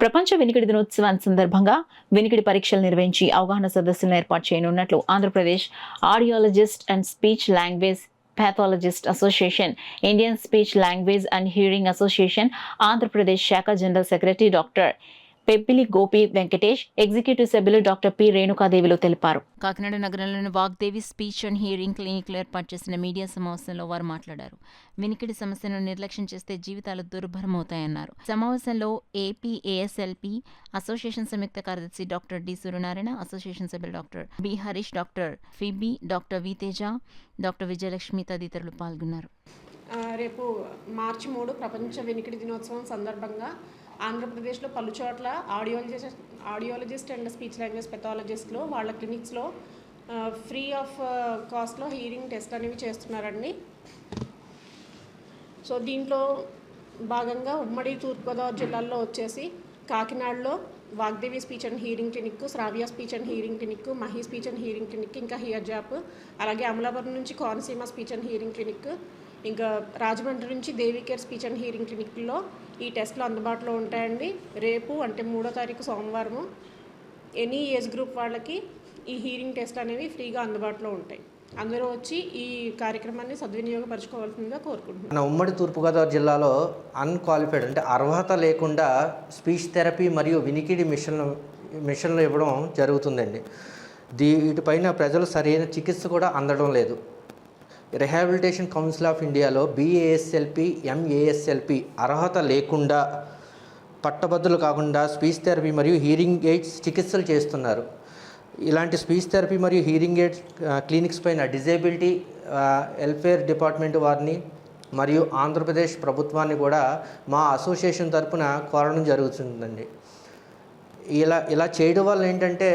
ప్రపంచ వినికిడి దినోత్సవం సందర్భంగా వినికిడి పరీక్షలు నిర్వహించి అవగాహన సదస్సులను ఏర్పాటు చేయనున్నట్లు Andhra Pradesh audiologist and speech language pathologist association, Indian speech language and hearing association Andhra Pradesh శాఖ general secretary doctor Peppili Gopi Venkatesh, executive సభ్యులు డాక్టర్ పి రేణుకాదేవిలు తెలిపారు. కాకినాడ నగరంలోని వాగ్దేవి స్పీచ్ అండ్ హియరింగ్ క్లినిక్లో ఏర్పాటు చేసిన మీడియా సమావేశంలో వారు మాట్లాడారు. వినికిడి సమస్యను నిర్లక్ష్యం చేస్తే జీవితాలు దుర్భరమవుతాయన్నారు. సమావేశంలో ఏపీ ఏఎస్ఎల్పి అసోసియేషన్ సంయుక్త కార్యదర్శి డాక్టర్ డి సూర్యనారాయణ, అసోసియేషన్ సభ్యులు doctor B Harish, doctor Phoebe, doctor V Teja, doctor Vijayalakshmi తదితరులు పాల్గొన్నారు. రేపు మార్చి 3 ప్రపంచ వినికిడి దినోత్సవం సందర్భంగా ఆంధ్రప్రదేశ్లో పలు చోట్ల ఆడియాలజిస్ట్ అండ్ స్పీచ్ లాంగ్వేజ్ పెథాలజిస్ట్లో వాళ్ళ క్లినిక్స్లో ఫ్రీ ఆఫ్ కాస్ట్లో హియరింగ్ టెస్ట్ అనేవి చేస్తున్నారండి. సో దీంట్లో భాగంగా ఉమ్మడి తూర్పుగోదావరి జిల్లాల్లో వచ్చేసి కాకినాడలో Vagdevi speech and hearing clinic, Sravya speech and hearing clinic, Mahi speech and hearing clinic, ఇంకా హియర్ జాప్, అలాగే అమలాపురం నుంచి Konaseema speech and hearing clinic, ఇంకా రాజమండ్రి నుంచి Devi care speech and hearing క్లినిక్లో ఈ టెస్ట్లు అందుబాటులో ఉంటాయండి. రేపు అంటే 3వ తారీఖు సోమవారము ఎనీ ఏజ్ గ్రూప్ వాళ్ళకి ఈ హియరింగ్ టెస్ట్ అనేవి ఫ్రీగా అందుబాటులో ఉంటాయి. అందరూ వచ్చి ఈ కార్యక్రమాన్ని సద్వినియోగపరచుకోవాల్సిందిగా కోరుకుంటున్నాను. మన ఉమ్మడి తూర్పుగోదావరి జిల్లాలో అన్క్వాలిఫైడ్ అంటే అర్హత లేకుండా స్పీచ్ థెరపీ మరియు వినికిడి మిషన్లు ఇవ్వడం జరుగుతుందండి. వీటిపైన ప్రజలు సరైన చికిత్స కూడా అందడం లేదు. రిహాబిలిటేషన్ కౌన్సిల్ ఆఫ్ ఇండియాలో BASLP, MASLP అర్హత లేకుండా పట్టభద్రులు కాకుండా స్పీచ్ థెరపీ మరియు హీరింగ్ ఎయిడ్స్ చికిత్సలు చేస్తున్నారు. ఇలాంటి స్పీచ్ థెరపీ మరియు హీరింగ్ ఎయిడ్స్ క్లినిక్స్ పైన డిజేబిలిటీ వెల్ఫేర్ డిపార్ట్మెంట్ వారిని మరియు ఆంధ్రప్రదేశ్ ప్రభుత్వాన్ని కూడా మా అసోసియేషన్ తరపున కోరడం జరుగుతుందండి. ఇలా చేయడం వల్ల ఏంటంటే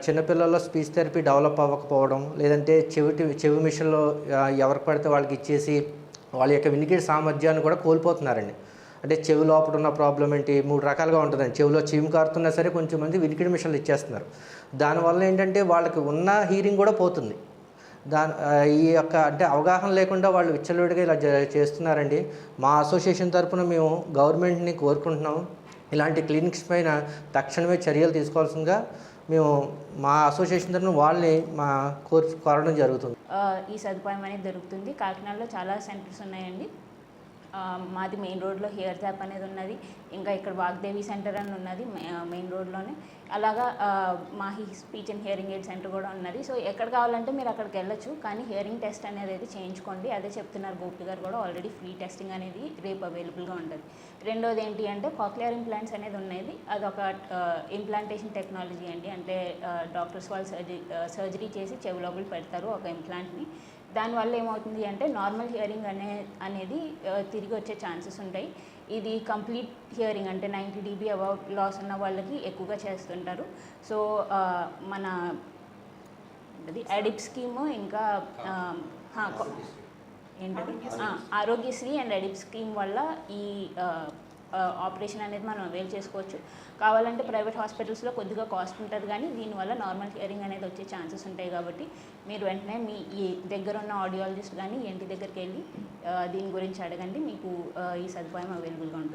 చిన్నపిల్లల్లో స్పీచ్ థెరపీ డెవలప్ అవ్వకపోవడం, లేదంటే చెవి మిషన్లో ఎవరికి పడితే వాళ్ళకి ఇచ్చేసి వాళ్ళ యొక్క వినికిడి సామర్థ్యాన్ని కూడా కోల్పోతున్నారండి. అంటే చెవి లోపల ఉన్న ప్రాబ్లం ఏంటి 3 రకాలుగా ఉంటుందండి. చెవిలో చీము కారుతున్నా సరే కొంచెం మంది వినికిడి మిషన్లు ఇచ్చేస్తున్నారు. దానివల్ల ఏంటంటే వాళ్ళకి ఉన్న హీరింగ్ కూడా పోతుంది. ఈ యొక్క అంటే అవగాహన లేకుండా వాళ్ళు విచ్చలవిడిగా ఇలా చేస్తున్నారండి. మా అసోసియేషన్ తరపున మేము గవర్నమెంట్ని కోరుకుంటున్నాం, ఇలాంటి క్లినిక్స్ పైన తక్షణమే చర్యలు తీసుకోవాల్సిందిగా మేము మా అసోసియేషన్ తరఫున వాళ్ళని కోరడం జరుగుతుంది. ఈ సదుపాయం అనేది దొరుకుతుంది. కాకినాడలో చాలా సెంటర్స్ ఉన్నాయండి. మాది మెయిన్ రోడ్లో హియర్ జాప్ అనేది ఉన్నది, ఇంకా ఇక్కడ వాగ్దేవి సెంటర్ అని ఉన్నది మెయిన్ రోడ్లోనే. అలాగా మా speech and hearing aid centre కూడా ఉన్నది. సో ఎక్కడ కావాలంటే మీరు అక్కడికి వెళ్ళొచ్చు, కానీ హియరింగ్ టెస్ట్ అనేది చేయించుకోండి. అదే చెప్తున్నారు గోపి గారు కూడా. ఆల్రెడీ ఫ్రీ టెస్టింగ్ అనేది రేపు అవైలబుల్గా ఉంటుంది. రెండోది ఏంటి అంటే కాక్లియర్ ఇంప్లాంట్స్ అనేది ఉన్నది. అదొక ఇంప్లాంటేషన్ టెక్నాలజీ అండి. అంటే డాక్టర్స్ వాళ్ళు సర్జరీ చేసి చెవి లోపల పెడతారు ఒక ఇంప్లాంట్ని. దానివల్ల ఏమవుతుంది అంటే నార్మల్ హియరింగ్ అనేది తిరిగి వచ్చే ఛాన్సెస్ ఉంటాయి. ఇది కంప్లీట్ హియరింగ్ అంటే 90 dB అబౌవ్ లాస్ ఉన్న వాళ్ళకి ఎక్కువగా చేస్తుంటారు. సో మన ఎడిప్ స్కీము, ఇంకా ఏంటది ఆరోగ్యశ్రీ అండ్ ఎడిప్ స్కీమ్ వల్ల ఈ ఆపరేషన్ అనేది మనం అవైల్ చేసుకోవచ్చు. కావాలంటే ప్రైవేట్ హాస్పిటల్స్లో కొద్దిగా కాస్ట్ ఉంటుంది, కానీ దీనివల్ల నార్మల్ హియరింగ్ అనేది వచ్చే ఛాన్సెస్ ఉంటాయి. కాబట్టి మీరు వెంటనే మీ ఈ దగ్గర ఉన్న ఆడియాలజిస్ట్ కానీ ఇంటి దగ్గరికి వెళ్ళి దీని గురించి అడగండి. మీకు ఈ సదుపాయం అవైలబుల్గా ఉంటుంది.